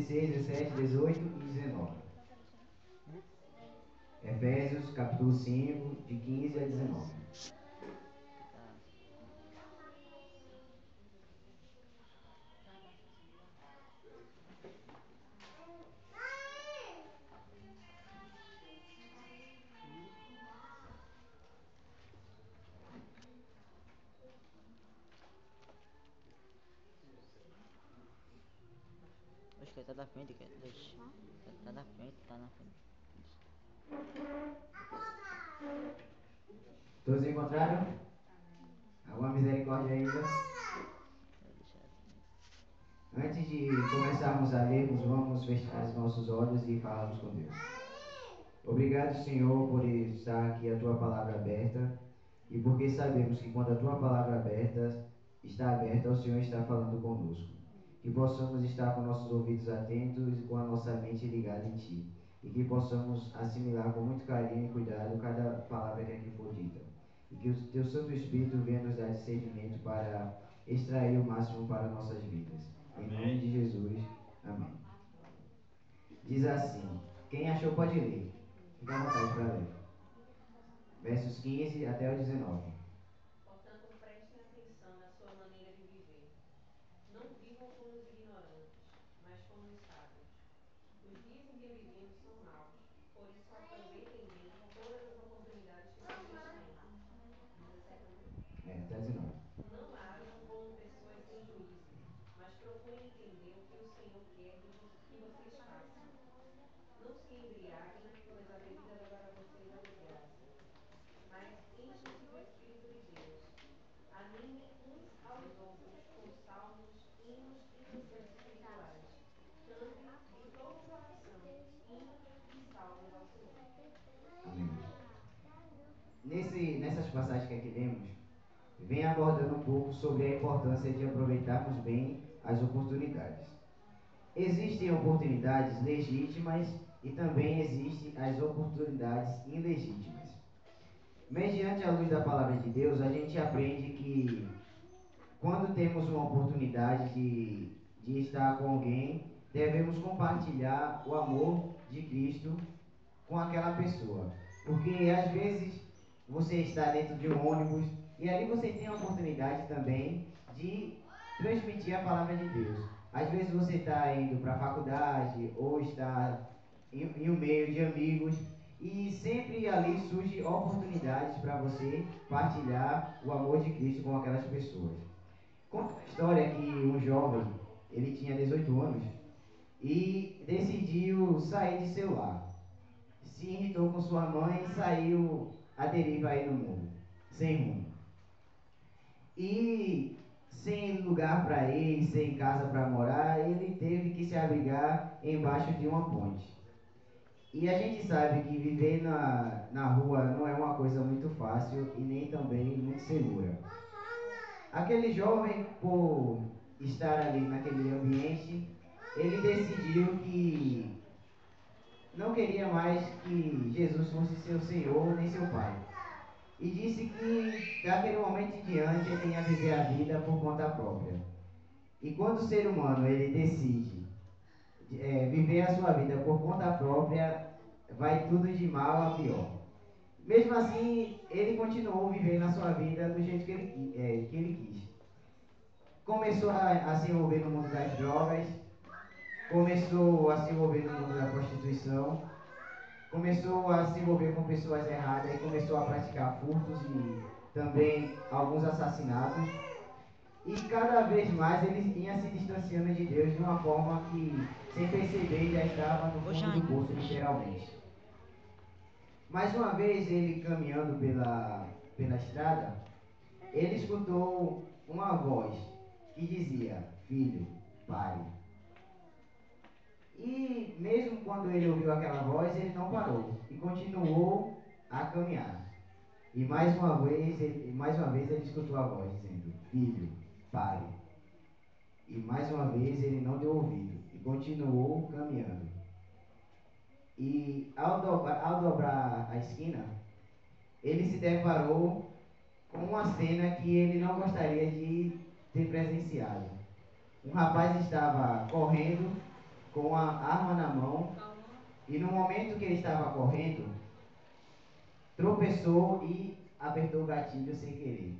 16, 17, 18 e 19. Efésios, capítulo 5, de 15 a 19. Acho que tá da frente, cara. Deixa. Tá da frente, tá na frente. Todos encontraram? Alguma misericórdia ainda? Antes de começarmos a lermos, vamos fechar os nossos olhos e falarmos com Deus. Obrigado, Senhor, por estar aqui a Tua palavra aberta e porque sabemos que quando a Tua palavra está aberta, o Senhor está falando conosco. Que possamos estar com nossos ouvidos atentos e com a nossa mente ligada em Ti. E que possamos assimilar com muito carinho e cuidado cada palavra que aqui for dita. E que o Teu Santo Espírito venha nos dar discernimento para extrair o máximo para nossas vidas. Em nome de Jesus. Amém. Diz assim: quem achou pode ler. Fica à vontade para ler. Versos 15 até o 19. Portanto, prestem atenção na sua maneira de viver. Não vivam como os ignorantes, mas como os sábios. Os dias em que vivemos são maus, por isso aproveitem bem todas as oportunidades que vocês têm. 17 também? Até 19. Não hajam como pessoas sem juízo, mas procurem entender o que o Senhor quer que vocês façam. Não se embriaguem, pois a bebida dá para vocês a desgraça, mas encham-se do Espírito de Deus. Animem uns aos outros com salmos, hinos e canções espirituais. Cantem de todo o coração hinos e salmos ao Senhor. Amém. Nessas passagens que aqui lemos, vem abordando um pouco sobre a importância de aproveitarmos bem as oportunidades. Existem oportunidades legítimas e também existem as oportunidades ilegítimas. Mediante a luz da palavra de Deus, a gente aprende que quando temos uma oportunidade de estar com alguém, devemos compartilhar o amor de Cristo com aquela pessoa. Porque às vezes você está dentro de um ônibus e ali você tem a oportunidade também de transmitir a palavra de Deus. Às vezes você está indo para a faculdade ou está em um meio de amigos e sempre ali surgem oportunidades para você partilhar o amor de Cristo com aquelas pessoas. Conta uma história que um jovem, ele tinha 18 anos e decidiu sair de seu lar. Se irritou com sua mãe e saiu à deriva aí no mundo, sem rumo. E sem lugar para ir, sem casa para morar, ele teve que se abrigar embaixo de uma ponte. E a gente sabe que viver na rua não é uma coisa muito fácil e nem também muito segura. Aquele jovem, por estar ali naquele ambiente, ele decidiu que não queria mais que Jesus fosse seu Senhor nem seu Pai. E disse que daquele momento em diante ele ia viver a vida por conta própria. E quando o ser humano ele decide viver a sua vida por conta própria, vai tudo de mal a pior. Mesmo assim, ele continuou vivendo a sua vida do jeito que ele quis. Começou a se envolver no mundo das drogas, começou a se envolver no mundo da prostituição, começou a se envolver com pessoas erradas e começou a praticar furtos e também alguns assassinatos. E cada vez mais ele vinha se distanciando de Deus de uma forma que, sem perceber, já estava no fundo do poço, literalmente. Mais uma vez, ele caminhando pela estrada, ele escutou uma voz que dizia: filho, pare. E mesmo quando ele ouviu aquela voz, ele não parou e continuou a caminhar. E mais uma vez ele escutou a voz dizendo: filho, pare. E mais uma vez ele não deu ouvido e continuou caminhando. E ao dobrar a esquina, ele se deparou com uma cena que ele não gostaria de ter presenciado. Um rapaz estava correndo com a arma na mão e no momento que ele estava correndo, tropeçou e apertou o gatilho sem querer.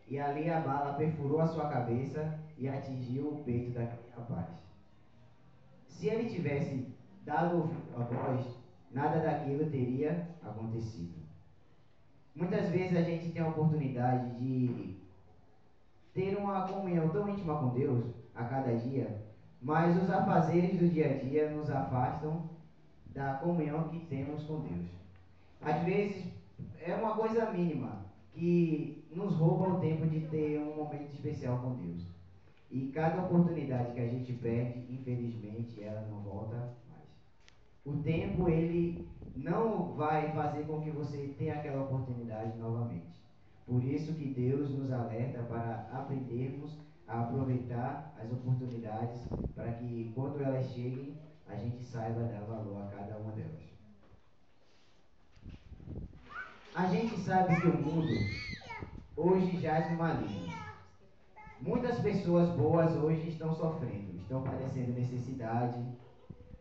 E ali a bala perfurou a sua cabeça e atingiu o peito daquele rapaz. Se ele tivesse dado ouvido à voz, nada daquilo teria acontecido. Muitas vezes a gente tem a oportunidade de ter uma comunhão tão íntima com Deus a cada dia, mas os afazeres do dia a dia nos afastam da comunhão que temos com Deus. Às vezes é uma coisa mínima que nos rouba o tempo de ter um momento especial com Deus. E cada oportunidade que a gente perde, infelizmente, ela não volta mais. O tempo, ele não vai fazer com que você tenha aquela oportunidade novamente. Por isso que Deus nos alerta para aprendermos a aproveitar as oportunidades para que quando elas cheguem, a gente saiba dar valor a cada uma delas. A gente sabe que o mundo hoje jaz no maligno. Muitas pessoas boas hoje estão sofrendo, estão padecendo necessidade,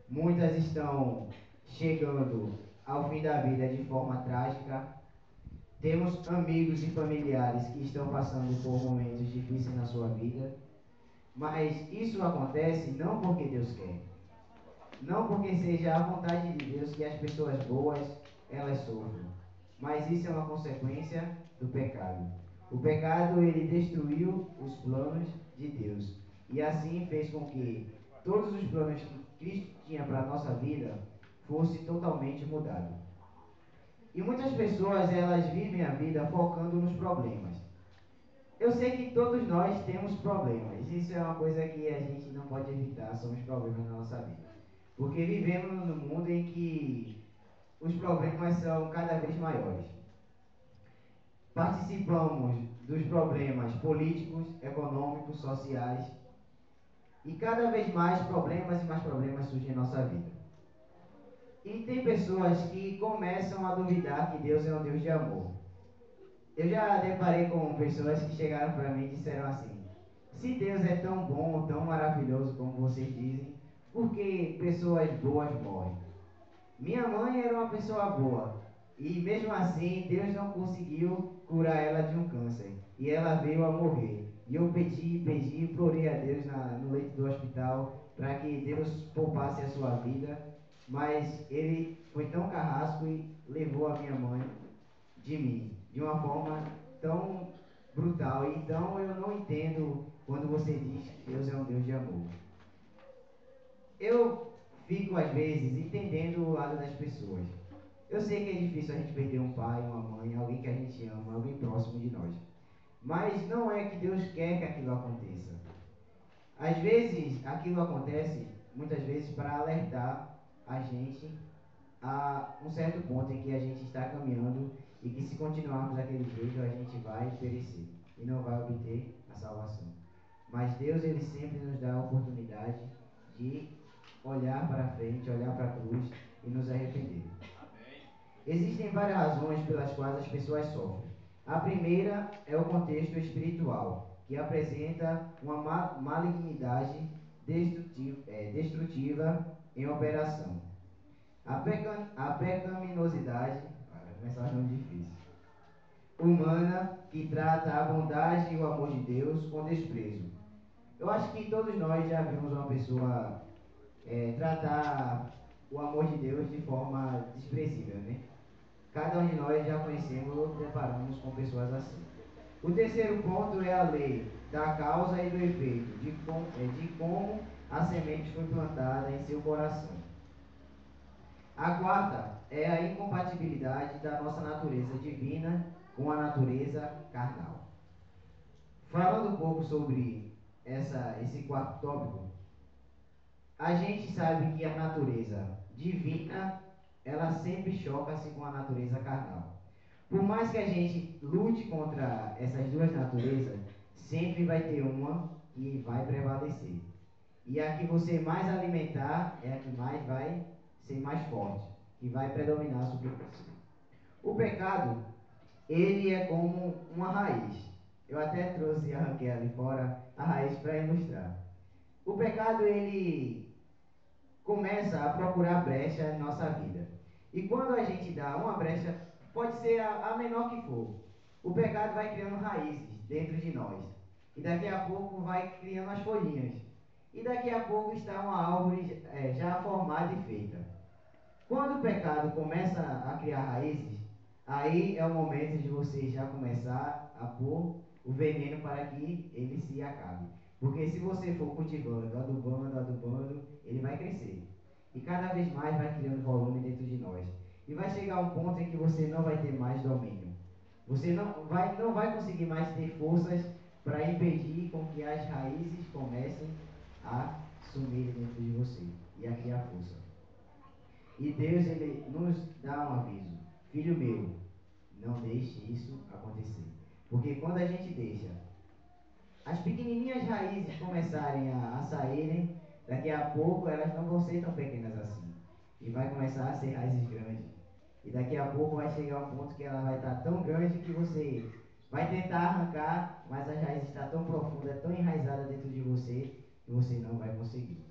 muitas estão chegando ao fim da vida de forma trágica. Temos amigos e familiares que estão passando por momentos difíceis na sua vida, mas isso acontece não porque Deus quer, não porque seja a vontade de Deus que as pessoas boas elas sofram, mas isso é uma consequência do pecado. O pecado, ele destruiu os planos de Deus e assim fez com que todos os planos que Cristo tinha para a nossa vida fossem totalmente mudados. E muitas pessoas, elas vivem a vida focando nos problemas. Eu sei que todos nós temos problemas, isso é uma coisa que a gente não pode evitar, são os problemas na nossa vida. Porque vivemos num mundo em que os problemas são cada vez maiores. Participamos dos problemas políticos, econômicos, sociais, e cada vez mais problemas e mais problemas surgem em nossa vida. E tem pessoas que começam a duvidar que Deus é um Deus de amor. Eu já deparei com pessoas que chegaram para mim e disseram assim: se Deus é tão bom, tão maravilhoso como vocês dizem, por que pessoas boas morrem? Minha mãe era uma pessoa boa e mesmo assim Deus não conseguiu curar ela de um câncer e ela veio a morrer. E eu pedi, implorei a Deus no leito do hospital para que Deus poupasse a sua vida, mas ele foi tão carrasco e levou a minha mãe de mim, de uma forma tão brutal. Então eu não entendo quando você diz que Deus é um Deus de amor. Eu fico às vezes entendendo o lado das pessoas. Eu sei que é difícil a gente perder um pai, uma mãe, alguém que a gente ama, alguém próximo de nós. Mas não é que Deus quer que aquilo aconteça. Às vezes aquilo acontece, muitas vezes, para alertar a gente a um certo ponto em que a gente está caminhando e que se continuarmos daquele jeito a gente vai perecer e não vai obter a salvação. Mas Deus, ele sempre nos dá a oportunidade de olhar para frente, olhar para a cruz e nos arrepender. Existem várias razões pelas quais as pessoas sofrem. A primeira é o contexto espiritual, que apresenta uma malignidade destrutiva em operação. A pecaminosidade, vai começar um nome difícil, humana, que trata a bondade e o amor de Deus com desprezo. Eu acho que todos nós já vimos uma pessoa tratar o amor de Deus de forma desprezível, né? Cada um de nós já conhecemos ou deparamos com pessoas assim. O terceiro ponto é a lei da causa e do efeito, de como a semente foi plantada em seu coração. A quarta é a incompatibilidade da nossa natureza divina com a natureza carnal. Falando um pouco sobre esse quarto tópico, a gente sabe que a natureza divina, ela sempre choca-se com a natureza carnal. Por mais que a gente lute contra essas duas naturezas, sempre vai ter uma que vai prevalecer. E a que você mais alimentar é a que mais vai ser mais forte, que vai predominar sobre você. O pecado, ele é como uma raiz. Eu até trouxe, arranquei ali fora a raiz para ilustrar. O pecado, ele começar a procurar brecha em nossa vida. E quando a gente dá uma brecha, pode ser a menor que for, o pecado vai criando raízes dentro de nós. E daqui a pouco vai criando as folhinhas. E daqui a pouco está uma árvore já formada e feita. Quando o pecado começa a criar raízes, aí é o momento de você já começar a pôr o veneno para que ele se acabe. Porque se você for cultivando, adubando, adubando, ele vai crescer. E cada vez mais vai criando volume dentro de nós. E vai chegar um ponto em que você não vai ter mais domínio. Você não vai conseguir mais ter forças para impedir com que as raízes comecem a sumir dentro de você e a criar força. E Deus, ele nos dá um aviso: filho meu, não deixe isso acontecer. Porque quando a gente deixa as pequenininhas raízes começarem a saírem, daqui a pouco elas não vão ser tão pequenas assim. E vai começar a ser raízes grandes. E daqui a pouco vai chegar um ponto que ela vai estar tão grande que você vai tentar arrancar, mas a raiz está tão profunda, tão enraizada dentro de você, que você não vai conseguir.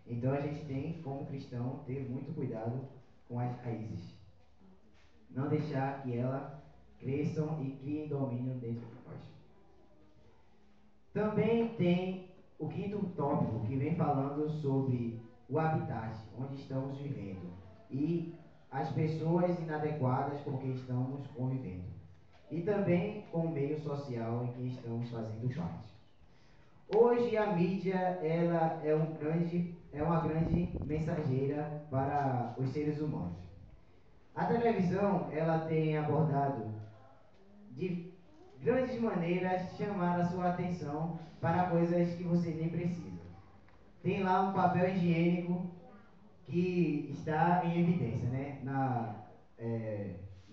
Então a gente tem, como cristão, ter muito cuidado com as raízes. Não deixar que elas cresçam e criem domínio dentro de nós. Também tem o quinto tópico, que vem falando sobre o habitat, onde estamos vivendo, e as pessoas inadequadas com quem estamos convivendo. E também com o meio social em que estamos fazendo parte. Hoje a mídia ela é uma grande mensageira para os seres humanos. A televisão ela tem abordado de grandes maneiras chamar a sua atenção para coisas que você nem precisa. Tem lá um papel higiênico que está em evidência, né?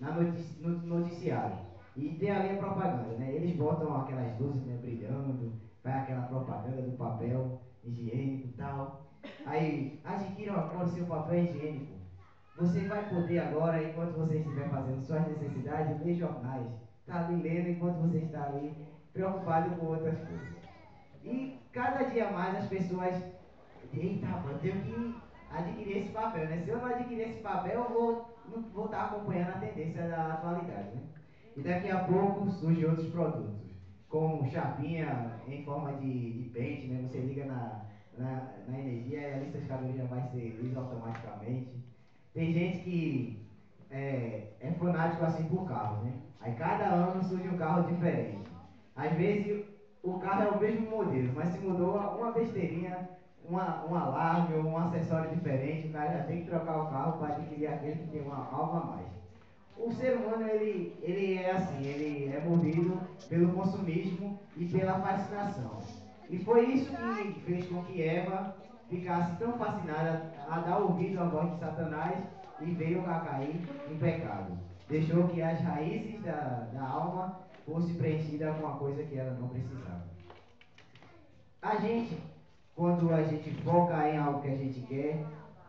No noticiário. E tem ali a propaganda, né? Eles botam aquelas luzes, né, brilhando, vai aquela propaganda do papel higiênico e tal. Aí, adquira agora o seu papel higiênico. Você vai poder agora, enquanto você estiver fazendo suas necessidades, ler jornais. Está ali lendo enquanto você está ali preocupado com outras coisas. E cada dia mais as pessoas, eita, eu tenho que adquirir esse papel, né? Se eu não adquirir esse papel, não vou estar acompanhando a tendência da atualidade, né? E daqui a pouco surgem outros produtos, como chapinha em forma de pente, né? Você liga na energia e a lista de calorias vai ser lisa automaticamente. Tem gente que é fanático assim por carros, né? Aí cada ano surge um carro diferente. Às vezes o carro é o mesmo modelo, mas se mudou uma besteirinha, um alarme ou um acessório diferente, o cara já tem que trocar o carro para adquirir aquele que tem algo a mais. O ser humano ele é assim, ele é movido pelo consumismo e pela fascinação. E foi isso que fez com que Eva ficasse tão fascinada a dar ouvido à voz de Satanás e veio a cair em pecado. Deixou que as raízes da alma fossem preenchidas com uma coisa que ela não precisava. A gente, quando a gente foca em algo que a gente quer,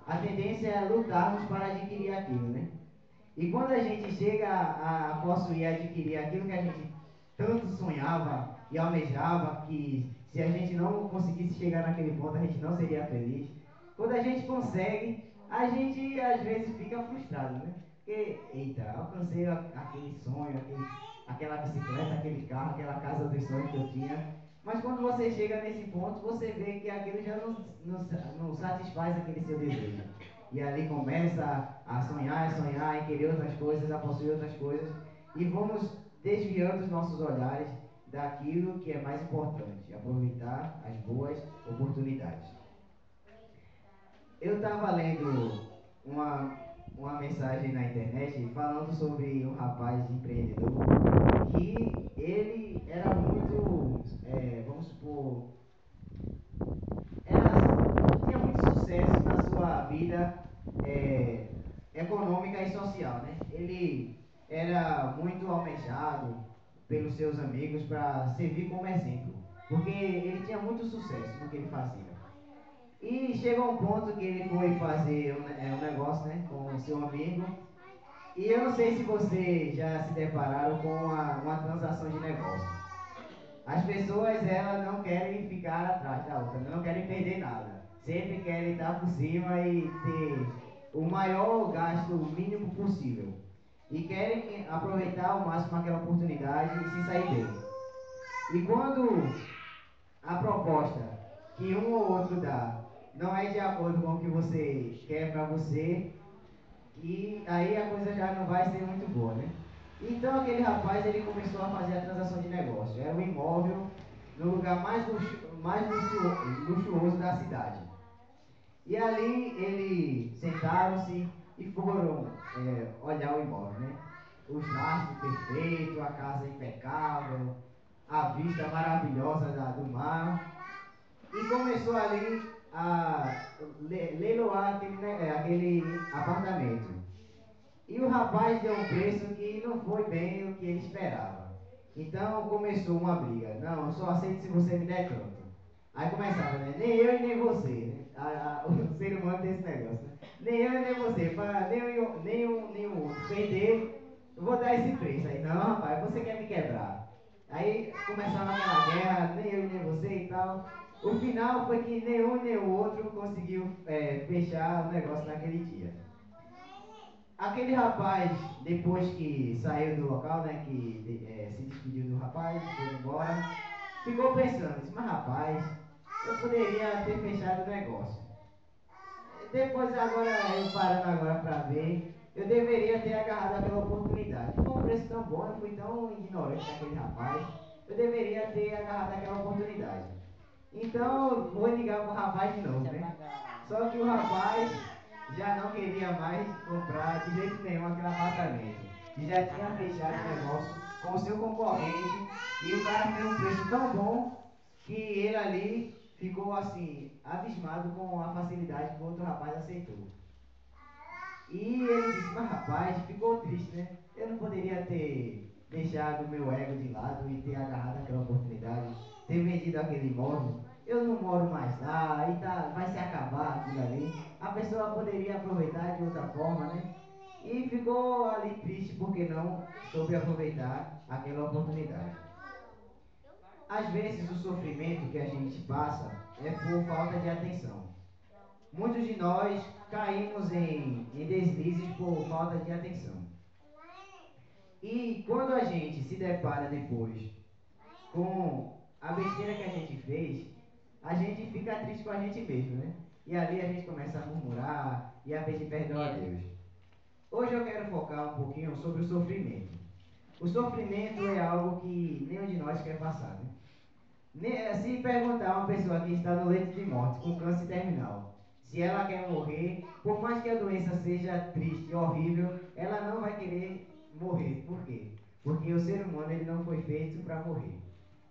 a tendência é lutarmos para adquirir aquilo, né? E quando a gente chega a possuir e adquirir aquilo que a gente tanto sonhava e almejava, que se a gente não conseguisse chegar naquele ponto, a gente não seria feliz. Quando a gente consegue, a gente às vezes fica frustrado, né? Porque, eita, alcancei aquele sonho, aquela bicicleta, aquele carro, aquela casa dos sonhos que eu tinha. Mas quando você chega nesse ponto, você vê que aquilo já não satisfaz aquele seu desejo. E ali começa a sonhar, em querer outras coisas, a possuir outras coisas. E vamos desviando os nossos olhares daquilo que é mais importante, aproveitar as boas oportunidades. Eu estava lendo uma mensagem na internet falando sobre um rapaz empreendedor que ele era muito, vamos supor, tinha muito sucesso na sua vida econômica e social, né? Ele era muito almejado pelos seus amigos para servir como exemplo, porque ele tinha muito sucesso no que ele fazia. E chegou um ponto que ele foi fazer um negócio, né, com o seu amigo. E eu não sei se vocês já se depararam com uma transação de negócio. As pessoas, elas não querem ficar atrás da outra, não querem perder nada. sempre querem estar por cima e ter o maior gasto mínimo possível. E querem aproveitar ao máximo aquela oportunidade e se sair bem. E quando a proposta que um ou outro dá não é de acordo com o que você quer para você, e aí a coisa já não vai ser muito boa, né? Então aquele rapaz ele começou a fazer a transação de negócio. Era um imóvel no lugar mais luxuoso da cidade. E ali eles sentaram-se e foram olhar o imóvel, né? Os lastros perfeitos, a casa impecável, a vista maravilhosa do mar. E começou ali a leiloar aquele apartamento. E o rapaz deu um preço que não foi bem o que ele esperava. Então começou uma briga. Não, eu só aceito se você me der tanto. Aí começava, né? Nem eu e nem você, né? O ser humano tem esse negócio, né? Nem eu e nem você, para nem um outro perder, eu vou dar esse preço. Aí, não, rapaz, você quer me quebrar. Aí começava aquela guerra, nem eu e nem você e tal. O final foi que nenhum nem o outro conseguiu fechar o negócio naquele dia. Aquele rapaz, depois que saiu do local, né, se despediu do rapaz, foi embora, ficou pensando, disse, mas rapaz, eu poderia ter fechado o negócio. Depois agora, eu parando agora para ver, eu deveria ter agarrado aquela oportunidade. Foi um preço tão bom, eu fui tão ignorante daquele rapaz, eu deveria ter agarrado aquela oportunidade. Então, vou ligar para o rapaz de novo, né? Só que o rapaz já não queria mais comprar de jeito nenhum aquele apartamento. E já tinha fechado o negócio com o seu concorrente e o cara fez um preço tão bom que ele ali ficou assim, abismado com a facilidade que o outro rapaz aceitou. E ele disse, mas rapaz, ficou triste, né? Eu não poderia ter deixado o meu ego de lado e ter agarrado aquela oportunidade, ter vendido aquele imóvel. Eu não moro mais lá e vai se acabar aquilo ali. A pessoa poderia aproveitar de outra forma, né? E ficou ali triste porque não soube aproveitar aquela oportunidade. Às vezes o sofrimento que a gente passa é por falta de atenção. Muitos de nós caímos em deslizes por falta de atenção. E quando a gente se depara depois com a besteira que a gente fez, a gente fica triste com a gente mesmo, né? E ali a gente começa a murmurar e a pedir perdão a Deus. Hoje eu quero focar um pouquinho sobre o sofrimento. O sofrimento é algo que nenhum de nós quer passar, né? Se perguntar a uma pessoa que está no leito de morte com câncer terminal, se ela quer morrer, por mais que a doença seja triste e horrível, ela não vai querer morrer. Por quê? Porque o ser humano ele não foi feito para morrer.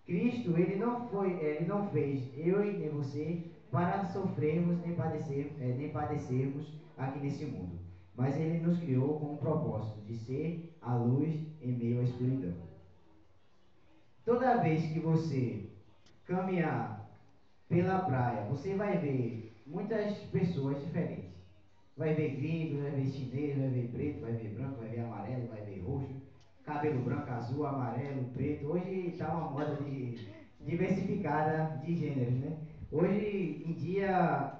Cristo ele não fez eu e nem você para sofrermos nem padecermos aqui nesse mundo. Mas ele nos criou com um propósito de ser a luz em meio à escuridão. Toda vez que você caminhar pela praia, você vai ver muitas pessoas diferentes. Vai ver gringo, vai ver chinês, vai ver preto, vai ver branco, vai ver amarelo, vai ver roxo, cabelo branco, azul, amarelo, preto. Hoje está uma moda diversificada de gêneros, né? Hoje em dia,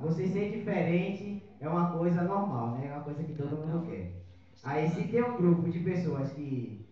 você ser diferente é uma coisa normal, né? É uma coisa que todo mundo quer. Aí se tem um grupo de pessoas que